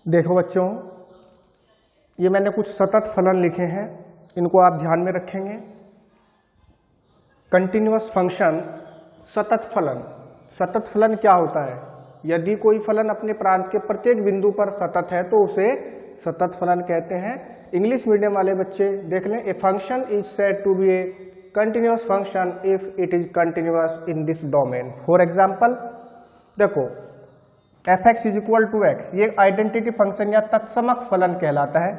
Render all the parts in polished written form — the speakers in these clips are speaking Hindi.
देखो बच्चों, ये मैंने कुछ सतत फलन लिखे हैं, इनको आप ध्यान में रखेंगे। कंटिन्यूअस फंक्शन, सतत फलन। सतत फलन क्या होता है? यदि कोई फलन अपने प्रांत के प्रत्येक बिंदु पर सतत है तो उसे सतत फलन कहते हैं। इंग्लिश मीडियम वाले बच्चे देख लें, a function is said to be a continuous function if it is continuous in this domain. For example देखो, f x is equal to x, ये आइडेंटिटी फंक्शन या तत्समक फलन कहलाता है।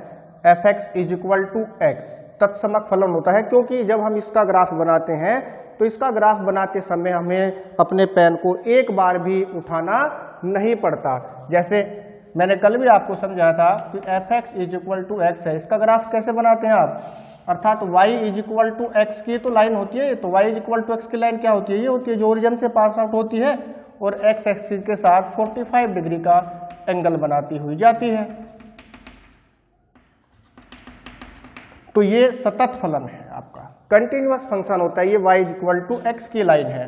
F x is equal to x तत्समक फलन होता है, क्योंकि जब हम इसका ग्राफ बनाते हैं तो इसका ग्राफ बनाते समय हमें अपने पेन को एक बार भी उठाना नहीं पड़ता। जैसे मैंने कल भी आपको समझाया था कि f x is equal to x है, इसका ग्राफ कैसे बनाते हैं आप, अर्थात y is equal to x की तो लाइन होती है, तो y is equal to x की लाइन क्या होती है? ये होती है जो ओरिजिन से पास आउट होती है और x एक्सिस के साथ 45 डिग्री का एंगल बनाती हुई जाती है। तो ये सतत फलन है आपका, कंटिन्यूअस फंक्शन होता है। ये y is equal to x की लाइन है।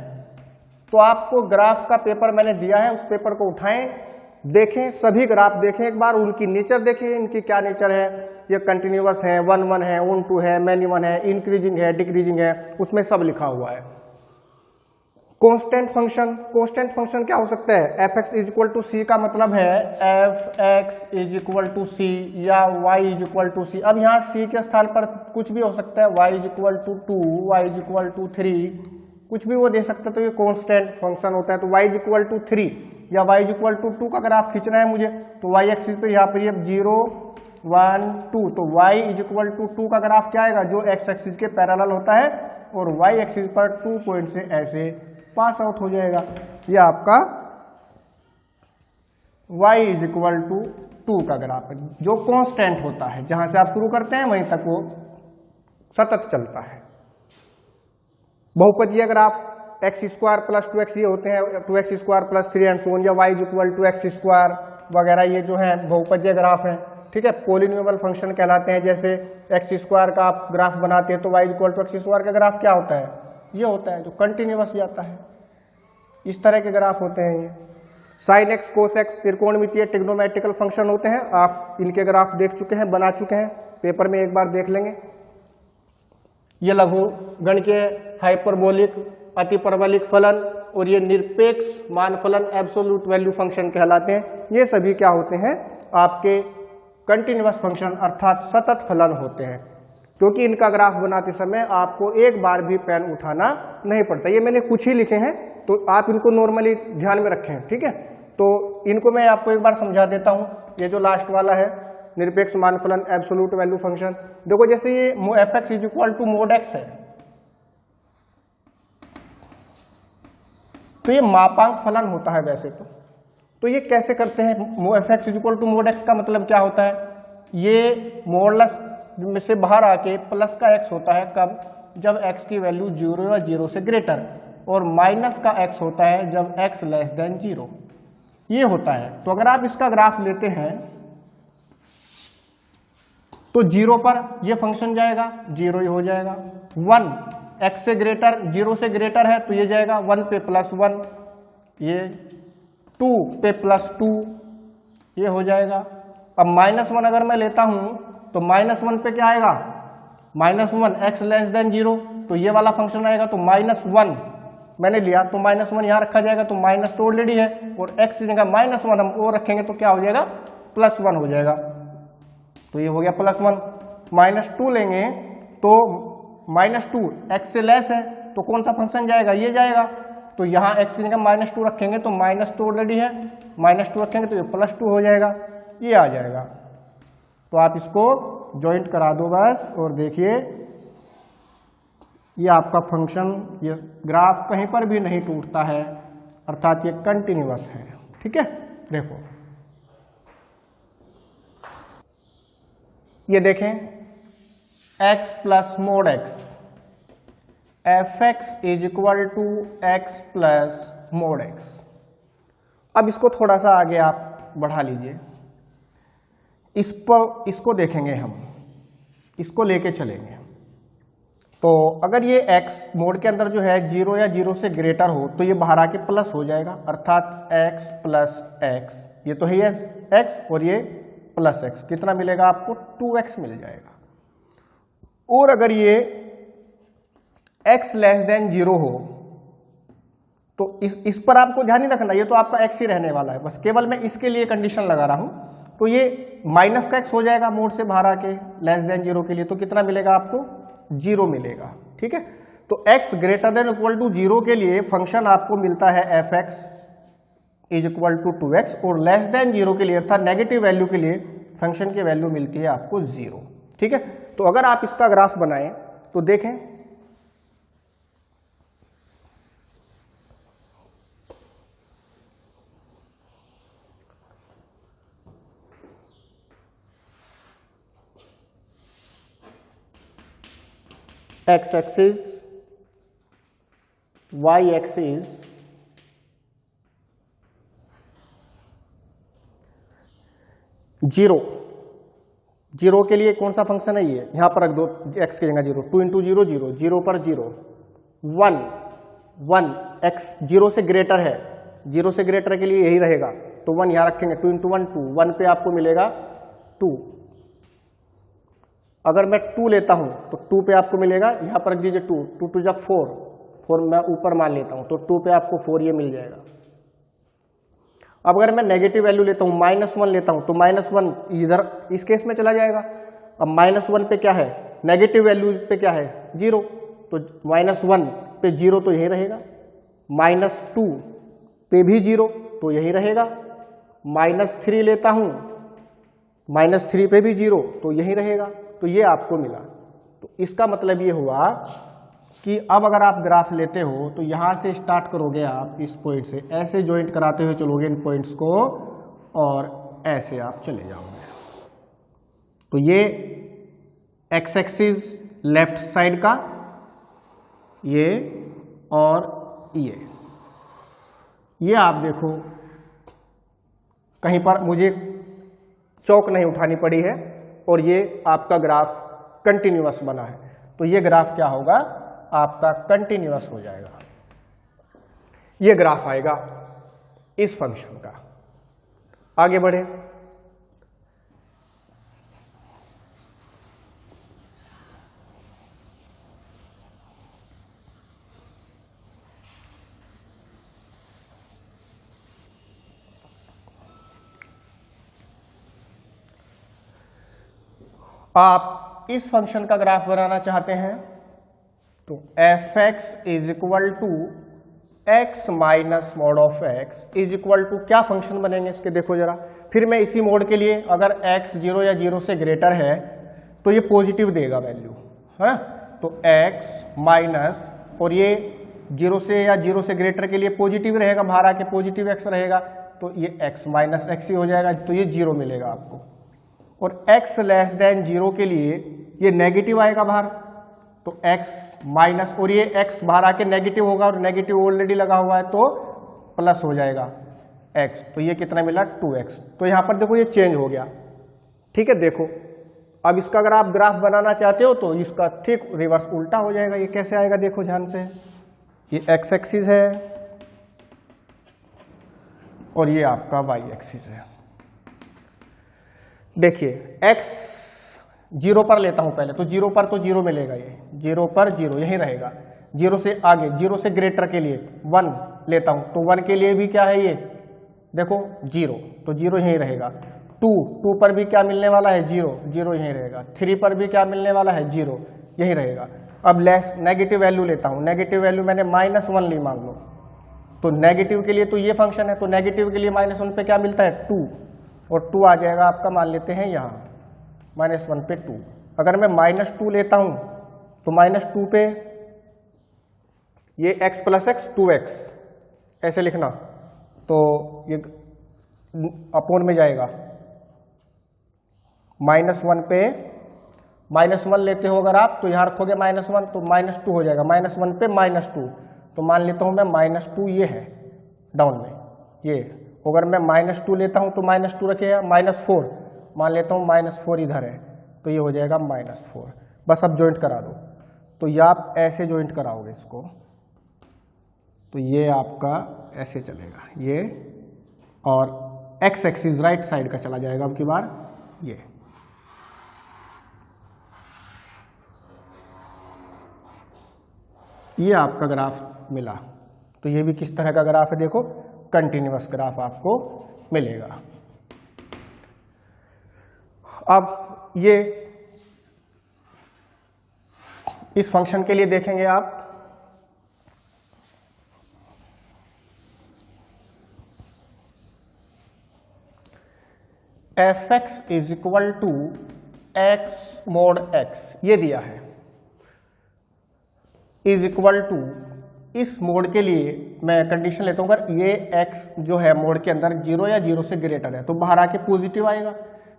तो आपको ग्राफ का पेपर मैंने दिया है, उस पेपर को उठाएं, देखें, सभी ग्राफ देखें, एक बार उनकी नेचर देखें, इनकी क्या नेचर है। ये कंटिन्यूअस है, 1 1 है, 1 2 है, मैनी 1 है, इंक्रीजिंग है, डिक्रीजिंग है, उसमें सब लिखा हुआ है। कांस्टेंट फंक्शन, कांस्टेंट फंक्शन क्या हो सकता है? F x is equal to c का मतलब है f x is equal to c या y is equal to c. अब यहाँ सी के स्थान पर कुछ भी हो सकता है, y is equal to 2, y is equal to 3, कुछ भी वो दे सकता है, तो ये कांस्टेंट फंक्शन होता है। तो वाई इज इक्वल टू 3 या वाई इज इक्वल टू 2 का ग्राफ खींचना है मुझे, तो वाई एक्सिस पे यहाँ पर ये 0 1 2, तो वाई इज इक्वल टू 2 का ग्राफ क्या आएगा? जो एक्स एक्सिस के पैरेलल होता है और वाई एक्सिस पर 2 पॉइंट से ऐसे पास आउट हो जाएगा। यह आपका y इज इक्वल टू 2 का ग्राफ है, जो कांस्टेंट होता है, जहां से आप शुरू करते हैं वहीं तक वो सतत चलता है। बहुपदीय graph x square plus 2x ये होते हैं, 2x square plus 3 and so on, या y is equal to x square वगैरह, ये जो है बहुपदीय ग्राफ है। ठीक है, पॉलिनोमियल फंक्शन कहलाते हैं। जैसे एक्स स्क्वायर का आप ग्राफ बनाते हैं तो y is equal to x square का ग्राफ क्या होता है? ये होता है जो कंटिन्यूअस जाता है। इस तरह के ग्राफ होते हैं ये। साइन एक्स कोस एक्स त्रिकोणमितीय ट्रिग्नोमेट्रिकल फंक्शन होते हैं, आप इनके ग्राफ देख चुके हैं, बना चुके हैं, पेपर में एक बार देख लेंगे। ये लघु गणकीय हाइपरबोलिक अतिपरवलिक फलन और ये निरपेक्ष मान फलन एब्सोल्यूट वैल्यू फंक्शन कहलाते हैं। ये सभी क्या होते हैं? आपके कंटिन्यूअस फंक्शन अर्थात सतत फलन होते हैं, क्योंकि इनका ग्राफ बनाते समय आपको एक बार भी पेन उठाना नहीं पड़ता। ये मैंने कुछ ही लिखे हैं, तो आप इनको नॉर्मली ध्यान में रखें। ठीक है, तो इनको मैं आपको एक बार समझा देता हूं। ये जो लास्ट वाला है निरपेक्ष मान फलन एब्सोल्यूट वैल्यू फंक्शन, देखो जैसे ये f x is equal to mod x है, तो ये मापांक फलन होता है वैसे तो ये कैसे करते हैं? F x is equal to mod x का मतलब क्या होता है? ये मॉडुलस में से बाहर आके प्लस का एक्स होता है, कब? जब एक्स की वैल्यू 0 या 0 से ग्रेटर, और माइनस का एक्स होता है जब एक्स लेस देन 0। ये होता है। तो अगर आप इसका ग्राफ लेते हैं तो 0 पर ये फंक्शन जाएगा, 0 ही हो जाएगा। 1 एक्स से ग्रेटर 0 से ग्रेटर है तो ये जाएगा 1 पे प्लस 1, ये 2 पे प्लस 2, ये हो जाएगा। अब -1 अगर मैं लेता हूं तो -1 पे क्या आएगा? -1 एक्स लेस देन 0, तो ये वाला फंक्शन आएगा। तो -1 मैंने लिया तो -1 यहां रखा जाएगा, तो माइनस तो ऑलरेडी है, और एक्स की जगह -1 हम और रखेंगे तो क्या हो जाएगा? +1 हो जाएगा। तो ये हो गया +1। -2 लेंगे तो -2 एक्स से लेस है, तो कौन सा फंक्शन जाएगा? ये जाएगा। तो यहाँ एक्स की जगह -2 रखेंगे तो माइनस तो ऑलरेडी है, -2 रखेंगे तो ये +2 हो जाएगा, ये आ जाएगा। तो आप इसको ज्वाइंट करा दो बस, और देखिए ये आपका फंक्शन, ये ग्राफ कहीं पर भी नहीं टूटता है, अर्थात ये कंटिन्यूअस है। ठीक है, देखो ये देखें, x plus mod x, f x is equal to x plus mod x. अब इसको थोड़ा सा आगे आप बढ़ा लीजिए, इसको देखेंगे हम, इसको लेके चलेंगे। तो अगर ये x मोड के अंदर जो है 0 या 0 से ग्रेटर हो तो ये बाहर आके प्लस हो जाएगा, अर्थात x प्लस एक्स, ये तो है x, और ये प्लस एक्स, कितना मिलेगा आपको 2x मिल जाएगा। और अगर ये x लेस देन 0 हो तो इस पर आपको ध्यान नहीं रखना, ये तो आपका x ही रहने वाला है, बस केवल मैं इसके लिए कंडीशन लगा रहा हूं। तो ये माइनस का x हो जाएगा मोड से बाहर आके लेस देन 0 के लिए, तो कितना मिलेगा आपको 0 मिलेगा। ठीक है, तो x greater than equal to 0 के लिए फंक्शन आपको मिलता है fx is equal to 2x, और लेस देन 0 के लिए अर्थात नेगेटिव वैल्यू के लिए फंक्शन की वैल्यू मिलती है आपको 0। ठीक है, तो अगर आप इसका ग्राफ बनाएं तो देखें x axis, y axis, zero के लिए कौन सा फंक्शन है ये, यहां पर रख दो x की जगह 0, 2 इंटू 0 0, 0 पर 0, 1 1, x 0 से ग्रेटर है, 0 से ग्रेटर के लिए यही रहेगा, तो 1 यहां रखेंगे, 2 इंटू 1 2, 1 पे आपको मिलेगा 2। अगर मैं 2 लेता हूं तो 2 पे आपको मिलेगा, यहां पर रख दीजिए 2, 2 टू जा 4, 4 मैं ऊपर मान लेता हूं, तो 2 पे आपको 4 ये मिल जाएगा। अब अगर मैं नेगेटिव वैल्यू लेता हूं, -1 लेता हूं, तो -1 इधर इस केस में चला जाएगा। अब -1 पे क्या है, नेगेटिव वैल्यू पे क्या है 0, तो -1 पे 0 तो यही रहेगा, -2 पे भी 0 तो यही रहेगा, -3 लेता हूं, -3 पे भी 0 तो यही रहेगा, तो ये आपको मिला। तो इसका मतलब ये हुआ कि अब अगर आप ग्राफ लेते हो तो यहां से स्टार्ट करोगे आप इस पॉइंट से, ऐसे जॉइंट कराते हुए चलोगे इन पॉइंट्स को, और ऐसे आप चले जाओगे। तो ये एक्स एक्सिस लेफ्ट साइड का, ये और ये आप देखो कहीं पर मुझे चौक नहीं उठानी पड़ी है, और ये आपका ग्राफ कंटिन्यूअस बना है, तो ये ग्राफ क्या होगा आपका कंटिन्यूअस हो जाएगा। ये ग्राफ आएगा इस फंक्शन का। आगे बढ़े, आप इस फंक्शन का ग्राफ बनाना चाहते हैं तो fx is equal to x minus mod of x is equal to क्या फंक्शन बनेंगे इसके, देखो जरा। फिर मैं इसी मोड के लिए अगर x 0 या 0 से ग्रेटर है तो ये पॉजिटिव देगा वैल्यू, है, तो x माइनस, और ये 0 से या 0 से ग्रेटर के लिए पॉजिटिव रहेगा, बाहर आके पॉजिटिव x रहेगा, तो ये x माइनस एक्स ही हो जाएगा, तो ये 0 मिलेगा आपको। और x लेस देन 0 के लिए ये नेगेटिव आएगा बाहर, तो x माइनस, और ये x बाहर आके नेगेटिव होगा, और नेगेटिव ऑलरेडी लगा हुआ है तो प्लस हो जाएगा x, तो ये कितना मिला 2x। तो यहां पर देखो ये चेंज हो गया। ठीक है, देखो अब इसका अगर आप ग्राफ बनाना चाहते हो तो इसका ठीक रिवर्स उल्टा हो जाएगा। ये कैसे आएगा देखो ध्यान से, ये x एक्सिस है और ये आपका y एक्सिस है। देखिए x 0 पर लेता हूं पहले, तो 0 पर तो 0 मिलेगा, ये 0 पर 0 यही रहेगा। 0 से आगे 0 से ग्रेटर के लिए 1 लेता हूं, तो 1 के लिए भी क्या है ये देखो 0, तो 0 यही रहेगा। 2 पर भी क्या मिलने वाला है 0, 0 यही रहेगा। 3 पर भी क्या मिलने वाला है 0, यही रहेगा। अब लेस नेगेटिव वैल्यू लेता हूं, नेगेटिव वैल्यू मैंने -1 ली मान लो, तो नेगेटिव के लिए तो ये फंक्शन है, तो नेगेटिव के लिए -1 पे क्या मिलता है 2, और 2 आ जाएगा आपका, मान लेते हैं यहाँ -1 पे 2। अगर मैं -2 लेता हूं तो -2 पे ये x प्लस एक्स 2x ऐसे लिखना, तो ये अपोन में जाएगा। -1 पे -1 लेते हो अगर आप, तो यहां रखोगे -1 तो -2 हो जाएगा। -1 पे -2, तो मान लेता हूं मैं -2 ये है डाउन में, ये अगर मैं -2 लेता हूं तो -2 रखेगा। -4 मान लेता हूं, -4 इधर है, तो ये हो जाएगा -4। बस अब ज्वाइंट करा दो, तो ये आप ऐसे ज्वाइंट कराओगे इसको, तो ये आपका ऐसे चलेगा ये, और x एक्सिस राइट साइड का चला जाएगा अब की बार, ये आपका ग्राफ मिला। तो ये भी किस तरह का ग्राफ है, देखो कंटिन्यूअस ग्राफ आपको मिलेगा। अब ये इस फंक्शन के लिए देखेंगे आप, fx is equal to x mod x, ये दिया है, इज इक्वल टू, इस मोड के लिए मैं कंडीशन लेता हूं, अगर ये x जो है मोड के अंदर 0 या 0 से ग्रेटर है तो बाहर आके पॉजिटिव आएगा,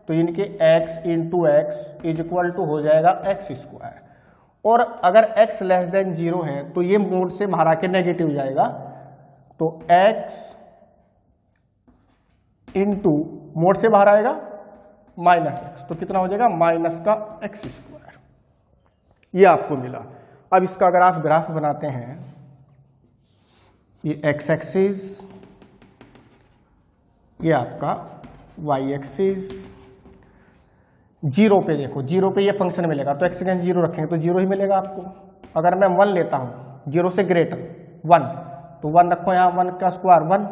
तो इनके x into x is equal to हो जाएगा x स्क्वायर, और अगर x लेस देन 0 है तो ये मोड से बाहर आके नेगेटिव जाएगा, तो x इंटू मोड से बाहर आएगा माइनस एक्स, तो कितना हो जाएगा माइनस का एक्स स्क्वायर। ये आपको मिला। अब इसका ग्राफ बनाते हैं, ये एक्स एक्सिस, ये आपका वाई एक्सिस, 0 पे देखो, 0 पे ये फंक्शन मिलेगा तो एक्स अगेंस्ट 0 रखेंगे तो 0 ही मिलेगा आपको। अगर मैं 1 लेता हूं 0 से ग्रेटर 1, तो 1 रखो यहाँ, 1 का स्क्वायर 1,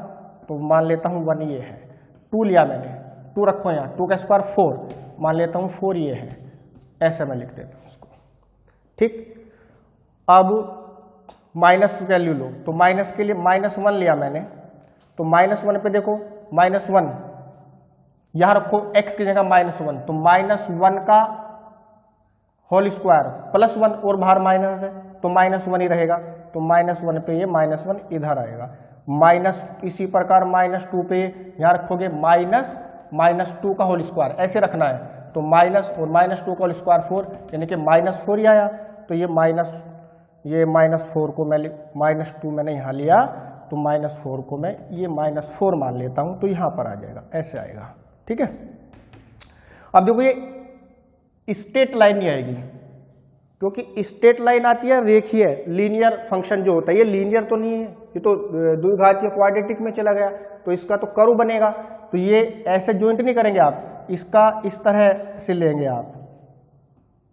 तो मान लेता हूं 1 ये है। 2 लिया मैंने, 2 रखो यहाँ, 2 का स्क्वायर 4, मान लेता हूँ 4 ये है, ऐसे मैं लिख देता हूँ उसको। ठीक, अब माइनस वैल्यू लो, तो माइनस के लिए -1 लिया मैंने, तो -1 पे देखो -1 यहाँ रखो, x की जगह -1, तो -1 का होल स्क्वायर +1 और बाहर माइनस है तो -1 ही रहेगा, तो -1 पे ये -1 इधर आएगा, माइनस इसी प्रकार -2 पे यहाँ रखोगे -2 का होल स्क्वायर, ऐसे रखना है, तो माइनस और -2 का होल स्क्वायर 4, यानी कि -4 ही आया, तो ये -4 को मैं -2 मैंने यहाँ लिया, तो -4 को मैं ये -4 मान लेता हूँ, तो यहाँ पर आ जाएगा, ऐसे आएगा। ठीक है, अब देखो ये स्ट्रेट लाइन नहीं आएगी, क्योंकि स्ट्रेट लाइन आती है रेखीय, लीनियर फंक्शन जो होता है, ये लीनियर तो नहीं है, ये तो द्विघातीय क्वाड्रेटिक में चला गया, तो इसका तो कर्व बनेगा, तो ये ऐसे ज्वाइंट नहीं करेंगे आप, इसका इस तरह से लेंगे आप,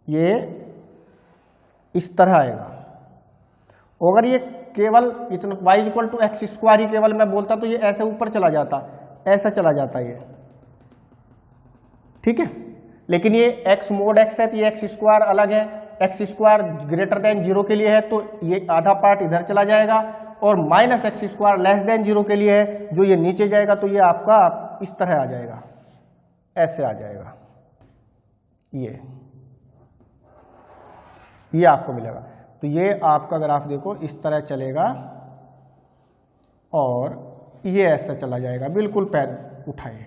ये इस तरह आएगा। अगर ये केवल इतना y=x² ही केवल मैं बोलता तो ये ऐसे ऊपर चला जाता, ऐसा चला जाता ये। ठीक है, लेकिन ये x mod x है तो ये x² अलग है, x² ग्रेटर देन 0 के लिए है तो ये आधा पार्ट इधर चला जाएगा, और -x² लेस देन 0 के लिए है जो ये नीचे जाएगा, तो ये आपका इस तरह आ जाएगा, ऐसे आ जाएगा, ये आपको मिलेगा। तो ये आपका ग्राफ देखो इस तरह चलेगा और ये ऐसा चला जाएगा, बिल्कुल पैर उठाइए,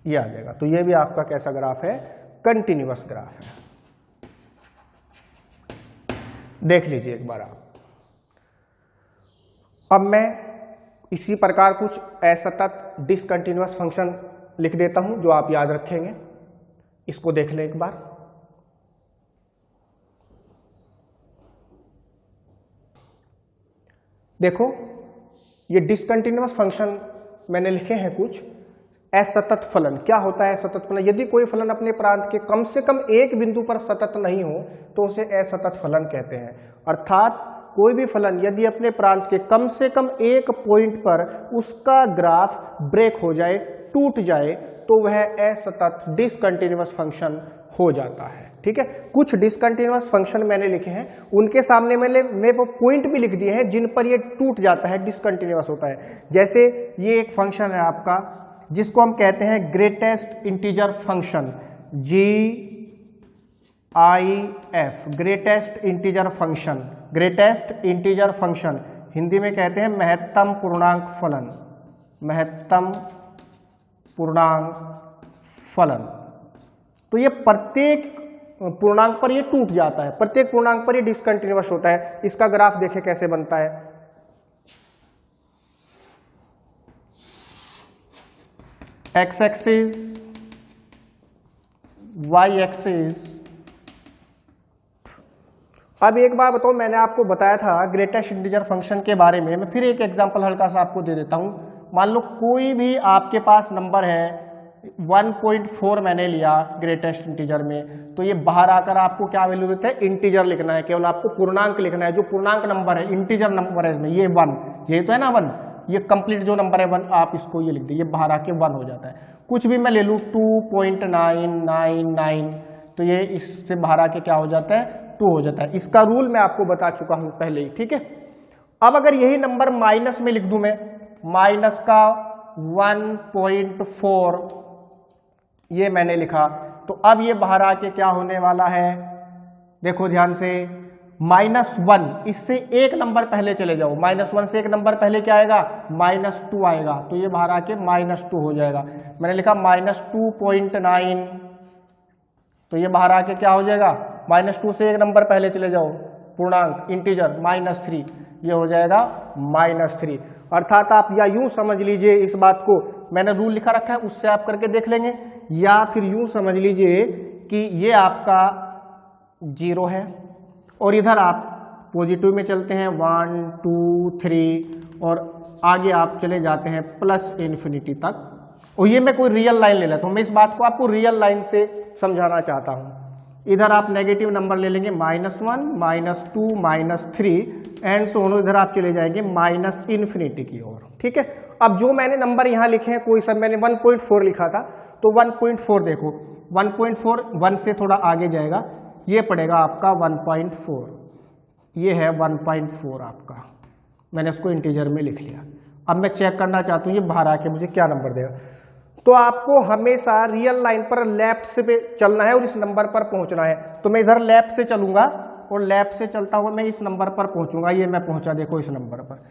ये आ जाएगा। तो ये भी आपका कैसा ग्राफ है, कंटिन्यूअस ग्राफ है। देख लीजिए एक बार आप। अब मैं इसी प्रकार कुछ असतत डिसकंटिन्यूअस फंक्शन लिख देता हूं जो आप याद रखेंगे, इसको देख लें एक बार। देखो ये डिसकंटिन्यूअस फंक्शन मैंने लिखे हैं कुछ। असतत फलन क्या होता है? असतत फलन, यदि कोई फलन अपने प्रांत के कम से कम एक बिंदु पर सतत नहीं हो तो उसे असतत फलन कहते हैं। अर्थात कोई भी फलन यदि अपने प्रांत के कम से कम एक पॉइंट पर उसका ग्राफ ब्रेक हो जाए, टूट जाए, तो वह असतत डिसकंटिन्यूअस फंक्शन हो जाता है। ठीक है, कुछ डिसकंटिन्यूअस फंक्शन मैंने लिखे हैं, उनके सामने मैं वो पॉइंट भी लिख दिए हैं जिन पर ये टूट जाता है, डिसकंटिन्यूअस होता है। जैसे ये एक फंक्शन है आपका जिसको हम कहते हैं greatest integer function, GIF, greatest integer function. Greatest integer function Hindi में कहते हैं महत्तम पूर्णांक फलन, महत्तम पूर्णांक फलन। तो ये प्रत्येक पूर्णांक पर ये टूट जाता है, प्रत्येक पूर्णांक पर ये डिसकंटिन्यूअस होता है। इसका ग्राफ देखें कैसे बनता है। X axis, y axis. अब एक बार बताओ, मैंने आपको बताया था ग्रेटेस्ट इंटीजर फंक्शन के बारे में, मैं फिर एक एग्जांपल हल्का सा आपको दे देता हूं। मान लो कोई भी आपके पास नंबर है 1.4 मैंने लिया ग्रेटेस्ट इंटीजर में, तो ये बाहर आकर आपको क्या वैल्यू देता है, इंटीजर लिखना है, केवल आपको पूर्णांक लिखना है। जो पूर्णांक नंबर है, इंटीजर नंबर है इसमें, ये 1, ये तो है ना 1, ये कंप्लीट जो नंबर है 1, आप इसको ये लिख दीजिए, बाहर आके 1 हो जाता है। कुछ भी मैं ले लूँ 2.999, तो ये इससे बाहर आके क्या हो जाता है, 2 हो जाता है। इसका रूल मैं आपको बता चुका हूँ पहले ही, ठीक है। अब अगर यही नंबर माइनस में लिख दूं मैं, माइनस का 1.4 ये मैंने लिखा, तो अब ये बाहर आके क्या होने वाला है, देखो ध्यान से, -1, इससे एक नंबर पहले चले जाओ, -1 से एक नंबर पहले क्या आएगा, -2 आएगा, तो ये बाहर आके -2 हो जाएगा। मैंने लिखा -2.9, तो ये बाहर आके क्या हो जाएगा, -2 से एक नंबर पहले चले जाओ, पूर्णांक इंटीजर -3, ये हो जाएगा -3। अर्थात आप या यूं समझ लीजिए इस बात को, मैंने रूल लिखा रखा है उससे आप करके देख लेंगे, या फिर यूं समझ लीजिए कि ये आपका 0 है और इधर आप पॉजिटिव में चलते हैं 1 2 3 और आगे आप चले जाते हैं +∞ तक। और ये मैं कोई रियल लाइन ले लेता हूँ, मैं इस बात को आपको रियल लाइन से समझाना चाहता हूँ। इधर आप नेगेटिव नंबर ले लेंगे, -1 -2 -3 एंड सो ऑन, इधर आप चले जाएंगे ∞ की ओर, ठीक है। अब जो मैंने नंबर यहाँ लिखे हैं, कोई सब मैंने 1.4 लिखा था, तो 1.4 देखो, 1.4 1 से थोड़ा आगे जाएगा, ये पड़ेगा आपका 1.4, ये है 1.4 आपका, मैंने इसको इंटीजर में लिख लिया। अब मैं चेक करना चाहता हूँ ये बाहर आके मुझे क्या नंबर देगा। तो आपको हमेशा रियल लाइन पर लेफ्ट से चलना है और इस नंबर पर पहुंचना है। तो मैं इधर लेफ्ट से चलूंगा और लेफ्ट से चलता हुआ मैं इस नंबर पर पहुंचूंगा, ये मैं पहुंचा, देखो इस नंबर पर।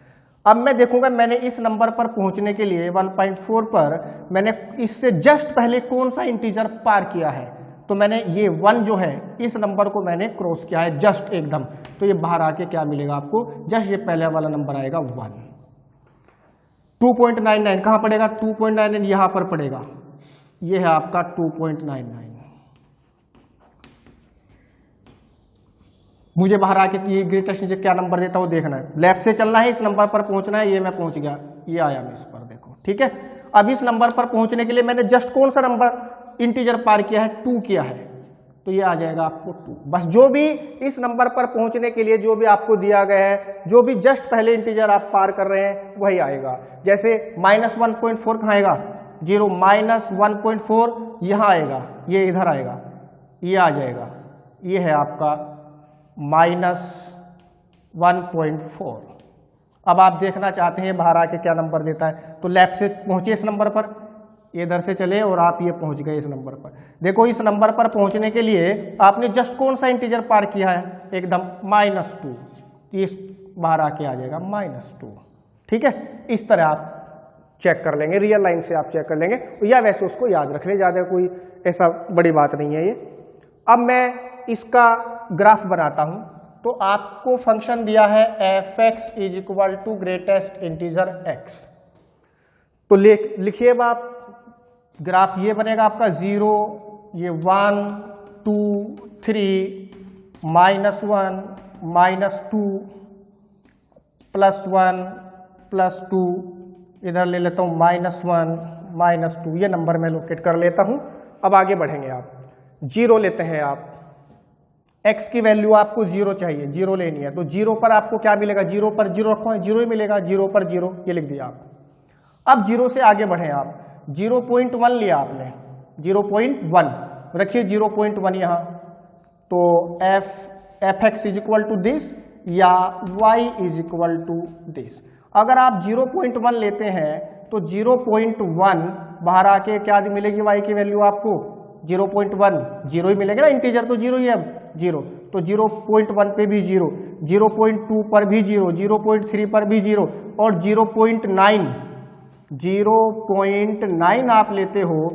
अब मैं देखूंगा मैंने इस नंबर पर पहुंचने के लिए 1.4 पर मैंने इससे जस्ट पहले कौन सा इंटीजर पार किया है, तो मैंने ये 1 जो है इस नंबर को मैंने क्रॉस किया है जस्ट एकदम, तो ये बाहर आके क्या मिलेगा आपको, जस्ट ये पहले वाला नंबर आएगा 1। 2.99 कहाँ पड़ेगा, 2.99 यहाँ पर पड़ेगा, ये है आपका 2.99। मुझे बाहर आके ये ग्रेटेस्ट इंटीजर क्या नंबर देता है वो देखना है, लेफ्ट से चलना है, इस नंबर पर पहुंचना है, ये मैं पहुंच गया, ये आया मैं इस पर, देखो ठीक है। अब इस नंबर पर पहुंचने के लिए मैंने जस्ट कौन सा नंबर इंटीजर पार किया है, 2 किया है, तो ये आ जाएगा आपको 2। बस जो भी इस नंबर पर पहुंचने के लिए जो भी आपको दिया गया है, जो भी जस्ट पहले इंटीजर आप पार कर रहे हैं वही आएगा। जैसे -1.4 कहाँ आएगा, 0, -1.4 यहाँ आएगा, ये इधर आएगा, ये आ जाएगा, ये है आपका -1.4। अब आप देखना चाहते हैं बाहर आके क्या नंबर देता है, तो लेफ्ट से पहुंचे इस नंबर पर, इधर से चले और आप ये पहुंच गए इस नंबर पर। देखो इस नंबर पर पहुंचने के लिए आपने जस्ट कौन सा इंटीजर पार किया है, एकदम -2, इस बाहर आके आ जाएगा -2, ठीक है। इस तरह आप चेक कर लेंगे, रियल लाइन से आप चेक कर लेंगे, या वैसे उसको याद रख लें, ज़्यादा कोई ऐसा बड़ी बात नहीं है ये। अब मैं इसका ग्राफ बनाता हूं, तो आपको फंक्शन दिया है f(x) = ग्रेटेस्ट इंटीजर x, तो लिखिए आप, ग्राफ ये बनेगा आपका 0, ये 1 2 3 -1 -2 +1 +2, इधर ले लेता हूँ -1 -2, ये नंबर मैं लोकेट कर लेता हूँ। अब आगे बढ़ेंगे आप, 0 लेते हैं आप, x की वैल्यू आपको 0 चाहिए, 0 लेनी है, तो 0 पर आपको क्या मिलेगा, 0 पर 0 रखो, 0 ही मिलेगा, 0 पर 0 ये लिख दिया आप। अब 0 से आगे बढ़े आप, 0.1 लिया आपने, 0.1 रखिए, 0.1 यहाँ, तो f(x) = दिस या y = दिस। अगर आप 0.1 लेते हैं तो 0.1 बाहर आके क्या मिलेगी, y की वैल्यू आपको 0.1, 0 ही मिलेगा ना, इंटीजर तो 0 ही है, 0, तो 0.1 पे भी 0, 0.2 पर भी 0, 0.3 पर भी 0 और 0.9 आप लेते हो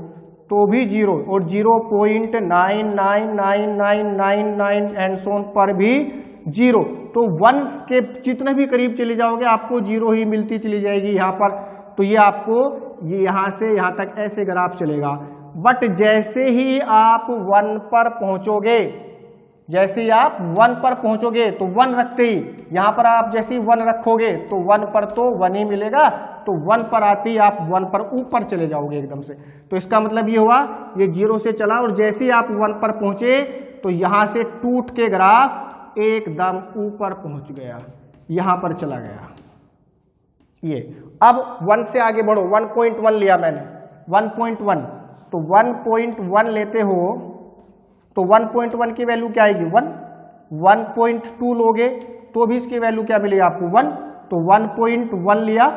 तो भी 0 और 0.99999 एंड सो ऑन पर भी 0। तो वंस के जितने भी करीब चले जाओगे आपको 0 ही मिलती चली जाएगी यहाँ पर। तो ये आपको ये यहाँ से यहाँ तक ऐसे ग्राफ चलेगा, बट जैसे ही आप 1 पर पहुंचोगे, जैसे ही आप 1 पर पहुंचोगे तो 1 रखते ही यहां पर आप जैसे ही 1 रखोगे तो 1 पर तो 1 ही मिलेगा, तो 1 पर आते ही आप 1 पर ऊपर चले जाओगे एकदम से। तो इसका मतलब ये हुआ ये 0 से चला और जैसे ही आप 1 पर पहुंचे तो यहां से टूट के ग्राफ एकदम ऊपर पहुंच गया, यहां पर चला गया ये। अब 1 से आगे बढ़ो, 1.1 लिया मैंने, 1.1, तो 1.1 लेते हो तो 1.1 की वैल्यू क्या आएगी 1, 1.2 लोगे तो भी इसकी वैल्यू क्या मिलेगी आपको 1, तो 1.1 लिया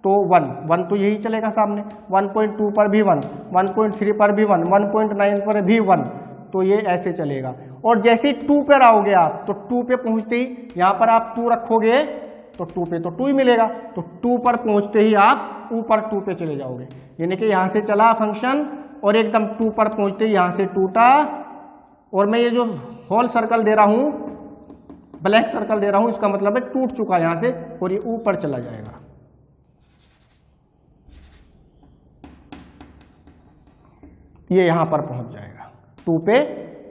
तो 1 तो यही चलेगा सामने, 1.2 पर भी 1, 1.3 पर भी 1, 1.9 पर भी 1, तो ये ऐसे चलेगा। और जैसे ही 2 पर आओगे आप तो 2 पे पहुंचते ही यहाँ पर आप 2 रखोगे तो 2 पे तो 2 ही मिलेगा, तो 2 पर पहुंचते ही आप ऊपर 2 पे चले जाओगे, यानी कि यहाँ से चला फंक्शन और एकदम 2 पर पहुंचते ही यहाँ से टूटा। और मैं ये जो होल सर्कल दे रहा हूं, ब्लैक सर्कल दे रहा हूं, इसका मतलब है टूट चुका यहां से और ये ऊपर चला जाएगा। ये यहां पर पहुंच जाएगा, 2 पे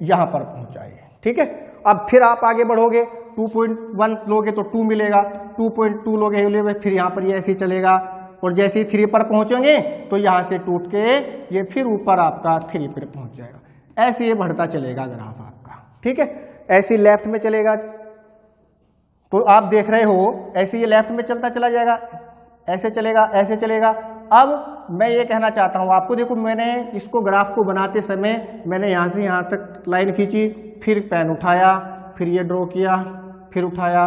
यहां पर पहुंच जाएगा, ठीक है। अब फिर आप आगे बढ़ोगे, 2.1 लोगे तो 2 मिलेगा, 2.2 लोगे फिर यहां पर ये ऐसे ही चलेगा और जैसे ही 3 पर पहुंचेंगे तो यहां से टूट के ये फिर ऊपर आपका 3 पर पहुंच जाएगा। ऐसे ये बढ़ता चलेगा ग्राफ आपका, ठीक है। ऐसे लेफ्ट में चलेगा तो आप देख रहे हो ऐसे ये लेफ्ट में चलता चला जाएगा, ऐसे चलेगा, ऐसे चलेगा। अब मैं ये कहना चाहता हूं आपको, देखो मैंने इसको ग्राफ को बनाते समय मैंने यहां से यहां तक लाइन खींची, फिर पेन उठाया, फिर ये ड्रॉ किया, फिर उठाया,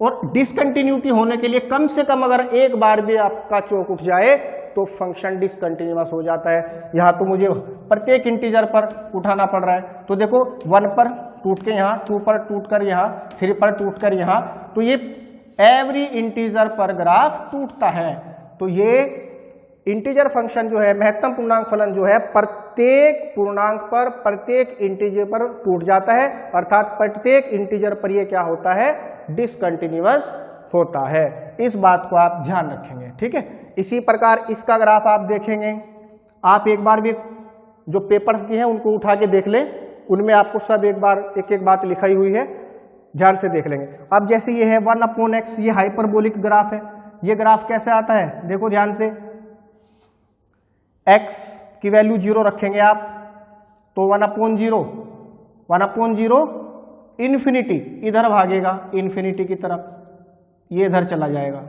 और डिसकंटिन्यूटी होने के लिए कम से कम अगर एक बार भी आपका चौक उठ जाए तो फंक्शन डिसकंटिन्यूअस हो जाता है। यहाँ तो मुझे प्रत्येक इंटीजर पर उठाना पड़ रहा है, तो देखो 1 पर टूट के यहाँ, 2 पर टूट कर यहाँ, 3 पर टूट कर यहाँ, तो ये एवरी इंटीजर पर ग्राफ टूटता है। तो ये इंटीजर फंक्शन जो है, महत्तम पूर्णांक फलन जो है, प्रत्येक पूर्णांक पर प्रत्येक इंटीजर पर टूट जाता है, अर्थात प्रत्येक इंटीजर पर ये क्या होता है डिसकंटिन्यूअस होता है। इस बात को आप ध्यान रखेंगे, ठीक है। इसी प्रकार इसका ग्राफ आप देखेंगे, आप एक बार भी जो पेपर्स दिए हैं उनको उठा के देख लें, उनमें आपको सब एक बार एक एक बात लिखाई हुई है, ध्यान से देख लेंगे। अब जैसे ये है 1/x, ये हाइपरबोलिक ग्राफ है। ये ग्राफ कैसे आता है देखो ध्यान से, x की वैल्यू 0 रखेंगे आप तो 1/0, 1/0 इन्फिनिटी इधर भागेगा इन्फिनिटी की तरफ, ये इधर चला जाएगा।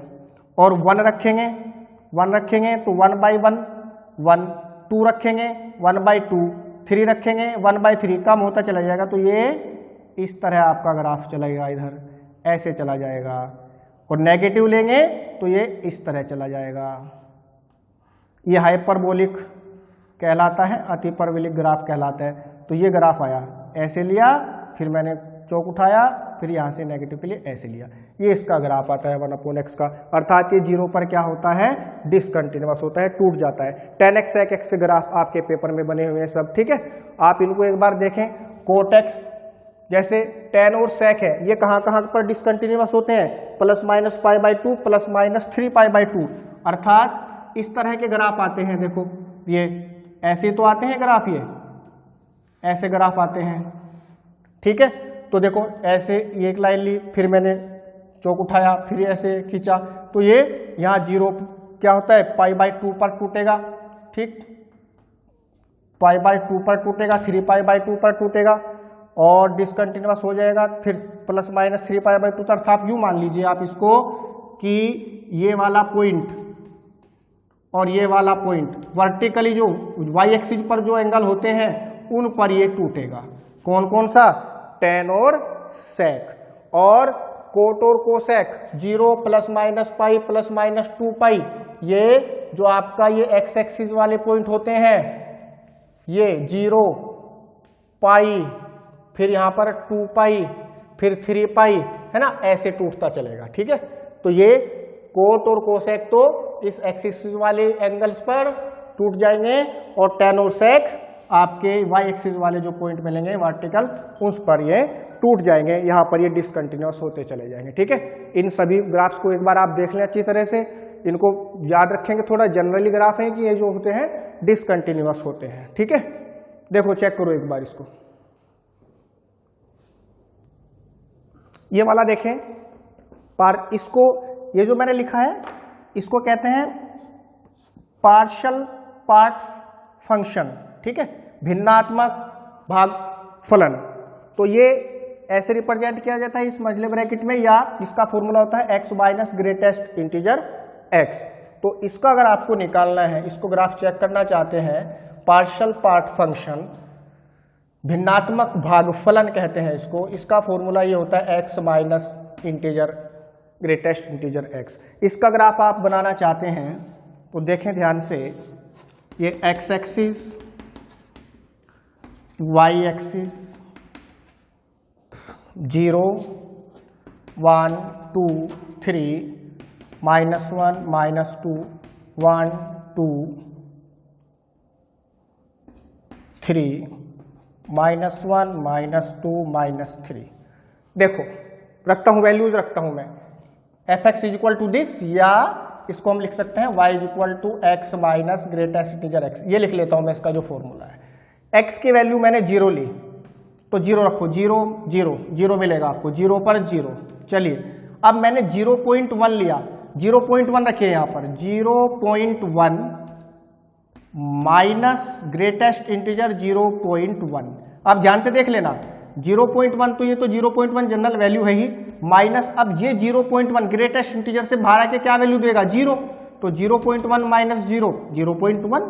और 1 रखेंगे, 1 रखेंगे तो 1/1, 1, 2 रखेंगे 1/2, 3 रखेंगे 1/3, कम होता चला जाएगा। तो ये इस तरह आपका ग्राफ चलेगा, इधर ऐसे चला जाएगा। और नेगेटिव लेंगे तो ये इस तरह चला जाएगा। ये हाइपरबोलिक कहलाता है, अतिपरवलिक ग्राफ कहलाता है। तो ये ग्राफ आया, ऐसे लिया, फिर मैंने चौक उठाया, फिर यहाँ से नेगेटिव के लिए ऐसे लिया, ये इसका ग्राफ आता है 1/x का। अर्थात ये 0 पर क्या होता है डिसकंटिन्यूअस होता है, टूट जाता है। tan x sec x के ग्राफ आपके पेपर में बने हुए हैं सब, ठीक है। आप इनको एक बार देखें, cot x जैसे tan और sec है, ये कहाँ कहाँ पर डिसकंटिन्यूअस होते हैं, ±π/2 ±3π/2, अर्थात इस तरह के ग्राफ आते हैं। देखो ये ऐसे तो आते हैं ग्राफ, ये ऐसे ग्राफ आते हैं, ठीक है। तो देखो ऐसे एक लाइन ली, फिर मैंने चौक उठाया, फिर ऐसे खींचा, तो ये यहाँ 0 क्या होता है π/2 पर टूटेगा, ठीक, π/2 पर टूटेगा, 3π/2 पर टूटेगा और डिसकंटिन्यूअस हो जाएगा, फिर ±3π/2। अर्थात यूँ मान लीजिए आप इसको कि ये वाला पॉइंट और ये वाला पॉइंट वर्टिकली जो y एक्सिस पर जो एंगल होते हैं उन पर ये टूटेगा। कौन कौन सा, tan और sec, और cot और cosec 0 ±π ±2π, ये जो आपका ये x एक्सिस वाले पॉइंट होते हैं, ये 0 π, फिर यहाँ पर 2π, फिर 3π, है ना, ऐसे टूटता चलेगा, ठीक है। तो ये cot और cosec तो इस एक्सिस वाले एंगल्स पर टूट जाएंगे और tan और sec आपके y एक्सिस वाले जो पॉइंट मिलेंगे वर्टिकल, उस पर ये टूट जाएंगे, यहाँ पर ये डिसकंटिन्यूअस होते चले जाएंगे, ठीक है। इन सभी ग्राफ्स को एक बार आप देख लें अच्छी तरह से, इनको याद रखेंगे, थोड़ा जनरली ग्राफ है कि ये जो होते हैं डिसकंटिन्यूअस होते हैं, ठीक है। देखो चेक करो एक बार इसको, ये वाला देखें इसको, ये जो मैंने लिखा है इसको कहते हैं पार्शियल पार्ट फंक्शन, ठीक है, भिन्नात्मक भागफलन। तो ये ऐसे रिप्रेजेंट किया जाता है इस मझले ब्रैकेट में, या इसका फॉर्मूला होता है x minus greatest integer x। तो इसका अगर आपको निकालना है, इसको ग्राफ चेक करना चाहते हैं, पार्शियल पार्ट फंक्शन भिन्नात्मक भागफलन कहते हैं इसको, इसका फॉर्मूला ये होता है x minus integer greatest integer x। इसका ग्राफ आप बनाना चाहते हैं तो देखें ध्यान से, ये x एक्सिस, y एक्सिस 0 1 2 3 -1 -2 1 2 3 -1 -2 -3। देखो रखता हूं, वैल्यूज रखता हूं मैं, fx इक्वल टू दिस, या इसको हम लिख सकते हैं y equal to x minus greatest integer x। ये लिख लेता हूं मैं इसका जो फॉर्मूला है। x की वैल्यू मैंने 0 ली तो 0 रखो, 0 0 0 मिलेगा आपको, 0 पर 0। चलिए अब मैंने 0.1 लिया, 0.1 रखिए यहाँ पर, 0.1 माइनस ग्रेटेस्ट इंटीजर 0.1। अब ध्यान से देख लेना, 0.1 तो ये तो 0.1 जनरल वैल्यू है ही, माइनस अब ये 0.1 ग्रेटेस्ट इंटीजर से बाहर आके क्या वैल्यू देगा, 0। तो 0.1 माइनस 0 0.1,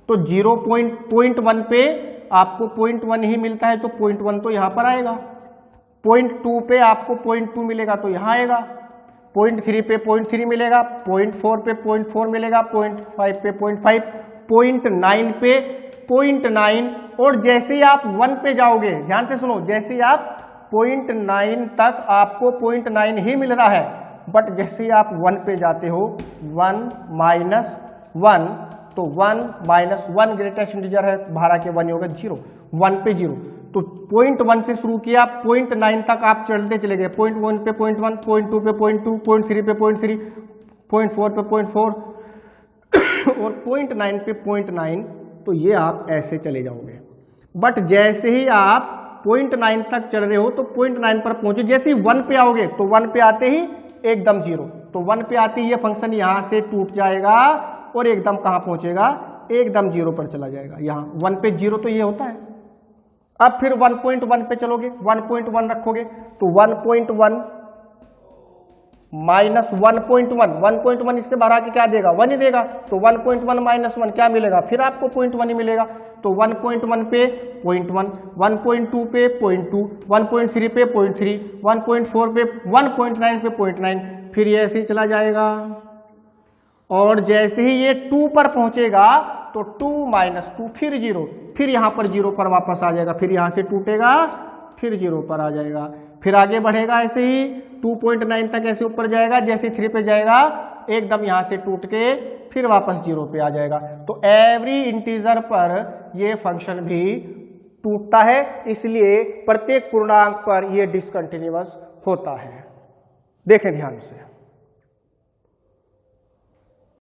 तो 0.1 पे आपको 0.1 ही मिलता है, तो 0.1 तो यहाँ पर आएगा। 0.2 पे आपको 0.2 मिलेगा तो यहाँ आएगा, 0.3 पे 0.3 मिलेगा, 0.4 पे 0.4 मिलेगा, 0.5 पे 0.5, 0.9 पे 0.9। और जैसे ही आप 1 पे जाओगे, ध्यान से सुनो, जैसे ही आप 0.9 तक आपको 0.9 ही मिल रहा है, बट जैसे ही आप 1 पे जाते हो 1 माइनस 1, तो 1 माइनस 1 ग्रेटेस्ट इंटीजर है, बाहर आके 1 होगा 0, 1 पे 0। तो 0.1 से शुरू किया, 0.9 तक आप चलते चले गए, 0.1 पे 0.1, 0.2 पे 0.2, 0.3 पे 0.3, 0.4 पे 0.4 और 0.9 पे 0.9। तो ये आप ऐसे चले जाओगे, बट जैसे ही आप 0.9 तक चल रहे हो तो 0.9 पर पहुंचे, जैसे ही 1 पे आओगे तो 1 पे आते ही एकदम 0, तो 1 पे आते ही ये फंक्शन यहां से टूट जाएगा और एकदम कहां पहुंचेगा, एकदम 0 पर चला जाएगा। यहां 1 पे 0 तो ये होता है। अब फिर 1.1 पे चलोगे, 1.1 रखोगे तो 1.1 माइनस 1.1 इससे बाहर आके क्या देगा, 1 ही देगा, तो 1.1 माइनस 1 क्या मिलेगा, फिर आपको 0.1 ही मिलेगा। तो 1.1 पे 0.1, 1.2 पे 0.2, 1.3 पे 0.3, 1.4 पे 1.9 पे 0.9, फिर ये ऐसे ही चला जाएगा। और जैसे ही ये 2 पर पहुंचेगा तो 2 माइनस 2 फिर 0, फिर यहां पर 0 पर वापस आ जाएगा, फिर यहां से टूटेगा, फिर 0 पर आ जाएगा, फिर आगे बढ़ेगा ऐसे ही 2.9 तक ऐसे ऊपर जाएगा, जैसे 3 पे जाएगा एकदम यहां से टूट के फिर वापस 0 पे आ जाएगा। तो एवरी इंटीजर पर ये फंक्शन भी टूटता है, इसलिए प्रत्येक पूर्णांक पर ये डिसकंटिन्यूअस होता है। देखें ध्यान से।